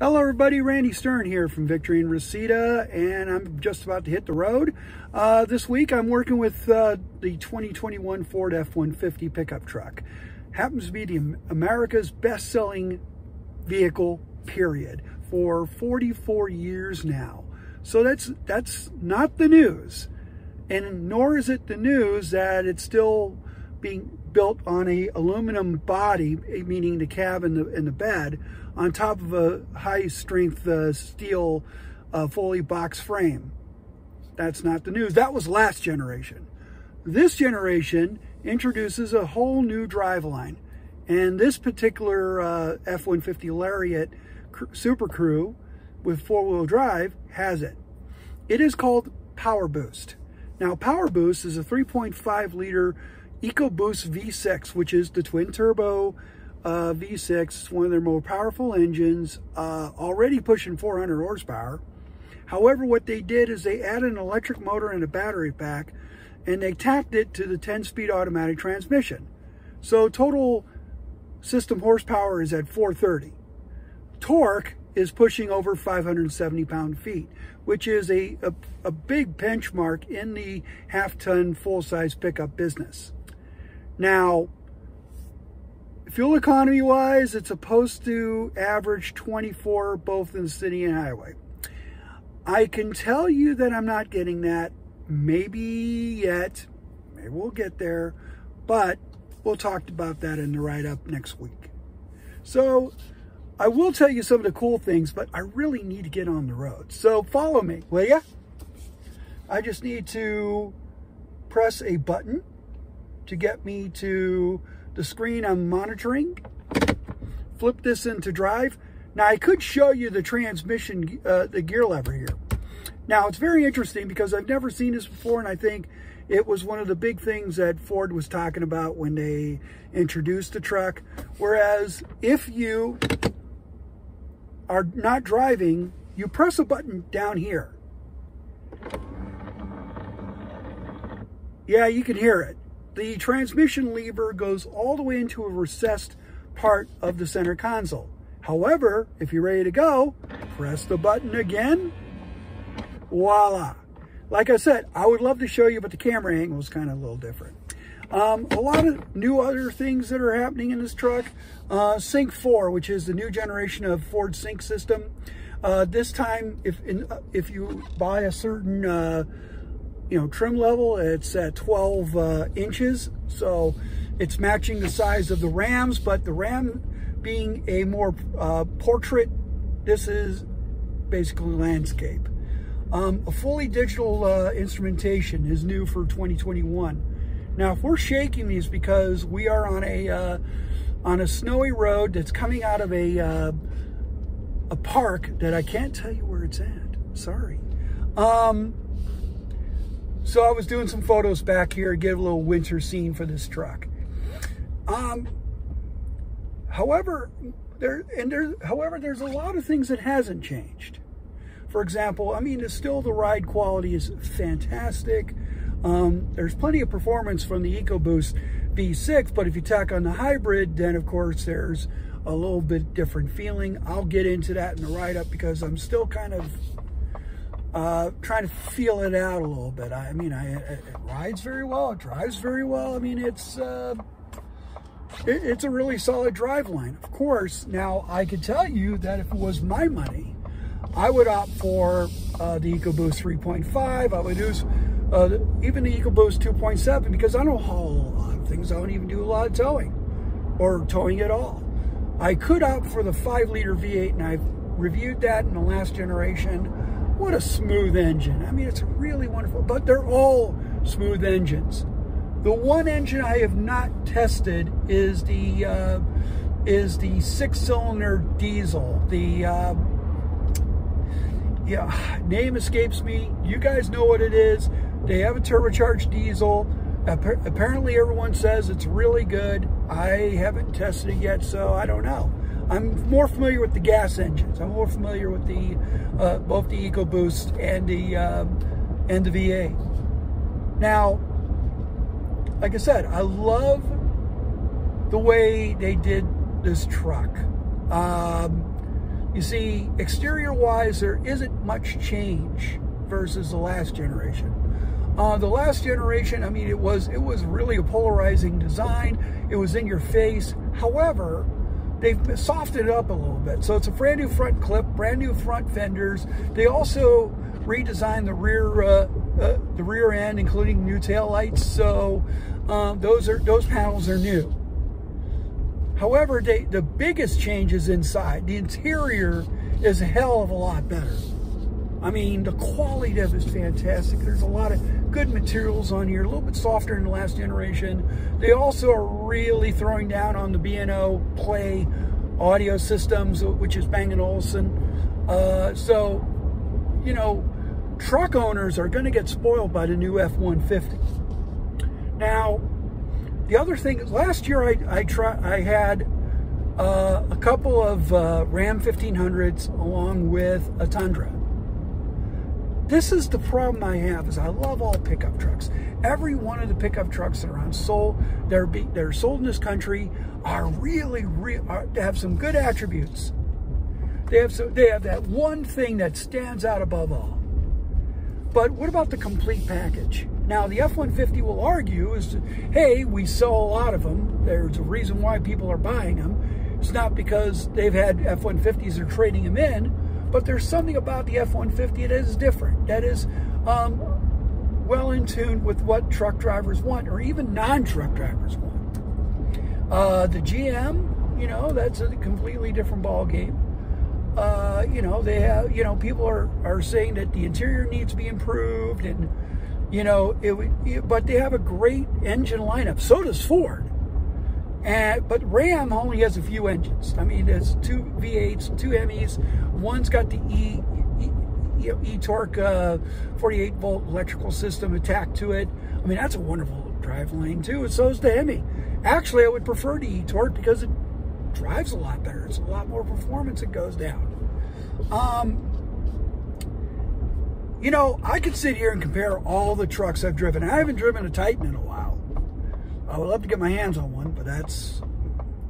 Hello everybody, Randy Stern here from Victory in Reseda, and I'm just about to hit the road. This week I'm working with the 2021 Ford F-150 pickup truck. Happens to be America's best-selling vehicle, period, for 44 years now. So that's not the news, and nor is it the news that it's still being built on a aluminum body, meaning the cab and the bed, on top of a high-strength steel Foley box frame. That's not the news. That was last generation. This generation introduces a whole new driveline, and this particular F-150 Lariat Super Crew with four-wheel drive has it. It is called Power Boost. Now, Power Boost is a 3.5-liter EcoBoost V6, which is the twin-turbo V6. It's one of their more powerful engines, already pushing 400 horsepower. However, what they did is they added an electric motor and a battery pack, and they tacked it to the 10-speed automatic transmission. So total system horsepower is at 430. Torque is pushing over 570 pound-feet, which is a big benchmark in the half-ton full-size pickup business. Now, fuel economy wise, it's supposed to average 24 both in the city and highway. I can tell you that I'm not getting that, maybe yet, maybe we'll get there, but we'll talk about that in the write-up next week. So I will tell you some of the cool things, but I really need to get on the road. So follow me, will ya? I just need to press a button to get me to the screen I'm monitoring. Flip this into drive. Now, I could show you the transmission, the gear lever here. Now, it's very interesting because I've never seen this before, and I think it was one of the big things that Ford was talking about when they introduced the truck. Whereas if you are not driving, you press a button down here. Yeah, you can hear it. The transmission lever goes all the way into a recessed part of the center console. However, if you're ready to go, press the button again. Voila. Like I said, I would love to show you, but the camera angle is kind of a little different. A lot of new other things that are happening in this truck. Sync 4, which is the new generation of Ford Sync system. This time, if you buy a certain trim level, it's at 12 inches, so it's matching the size of the Rams, but the Ram being a more portrait, this is basically landscape. A fully digital instrumentation is new for 2021. Now, if we're shaking these because we are on a snowy road that's coming out of a park that I can't tell you where it's at. Sorry. So I was doing some photos back here to get a little winter scene for this truck. However, there's a lot of things that hasn't changed. For example, I mean, still the ride quality is fantastic. There's plenty of performance from the EcoBoost V6, but if you tack on the hybrid, then of course there's a little bit different feeling. I'll get into that in the write-up because I'm still kind of trying to feel it out a little bit. I mean, it rides very well, it drives very well. I mean, it's a really solid drive line. Of course, now I could tell you that if it was my money, I would opt for the EcoBoost 3.5. I would use even the EcoBoost 2.7 because I don't haul a lot of things. I don't even do a lot of towing or towing at all. I could opt for the 5-liter V8, and I've reviewed that in the last generation. What a smooth engine. I mean, it's really wonderful, but they're all smooth engines. The one engine I have not tested is the 6-cylinder diesel. The name escapes me. You guys know what it is. They have a turbocharged diesel. Apparently everyone says it's really good. I haven't tested it yet, so I don't know. I'm more familiar with the gas engines. I'm more familiar with the both the EcoBoost and the V8. Now, like I said, I love the way they did this truck. You see, exterior-wise, there isn't much change versus the last generation. The last generation, I mean, it was really a polarizing design. It was in your face. However, they've softened it up a little bit. So it's a brand new front clip, brand new front fenders. They also redesigned the rear end, including new tail lights. So those panels are new. However, the biggest change is inside. The interior is a hell of a lot better. I mean, the quality of it is fantastic. There's a lot of good materials on here, a little bit softer than the last generation. They also are really throwing down on the B&O Play audio systems, which is Bang & Olufsen. So, you know, truck owners are going to get spoiled by the new F-150. Now, the other thing is, last year I had a couple of Ram 1500s along with a Tundra. This is the problem I have, is I love all pickup trucks. Every one of the pickup trucks that are sold in this country are they have some good attributes. They have that one thing that stands out above all. But what about the complete package? Now, the F-150 will argue is, hey, we sell a lot of them. There's a reason why people are buying them. It's not because they've had F-150s or trading them in, but there's something about the F-150 that is different, that is well in tune with what truck drivers want, or even non-truck drivers want. The GM, you know, that's a completely different ball game. You know, they have, you know, people are saying that the interior needs to be improved, and you know, but they have a great engine lineup. So does Ford. But Ram only has a few engines. I mean, there's 2 V8s, 2 Hemis. One's got the e-torque 48-volt electrical system attached to it. I mean, that's a wonderful driveline too. And so is the Hemi. Actually, I would prefer the e-torque because it drives a lot better. It's a lot more performance that goes down. You know, I could sit here and compare all the trucks I've driven. I haven't driven a Titan in a while. I would love to get my hands on one, but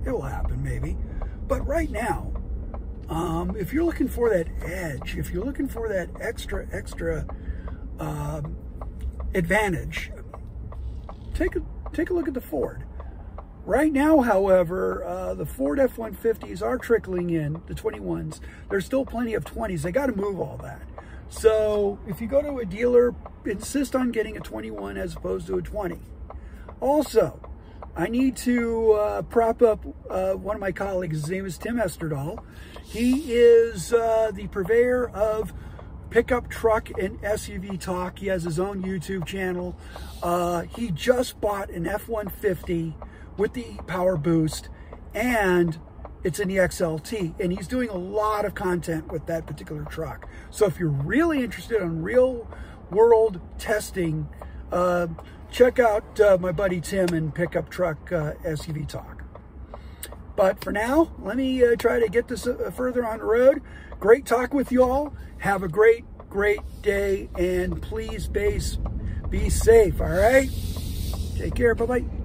it'll happen maybe. But right now, if you're looking for that edge, if you're looking for that extra advantage, take a look at the Ford. Right now, however, the Ford F-150s are trickling in, the 21s. There's still plenty of 20s. They got to move all that. So if you go to a dealer, insist on getting a 21 as opposed to a 20. Also, I need to prop up one of my colleagues. His name is Tim Esterdahl. He is the purveyor of pickup truck and SUV talk. He has his own YouTube channel. He just bought an F-150 with the power boost, and it's in the XLT, and he's doing a lot of content with that particular truck. So if you're really interested in real world testing, check out my buddy Tim and Pickup Truck SUV Talk. But for now, let me try to get this further on the road. Great talk with you all. Have a great day, and please be safe, all right? Take care. Bye-bye.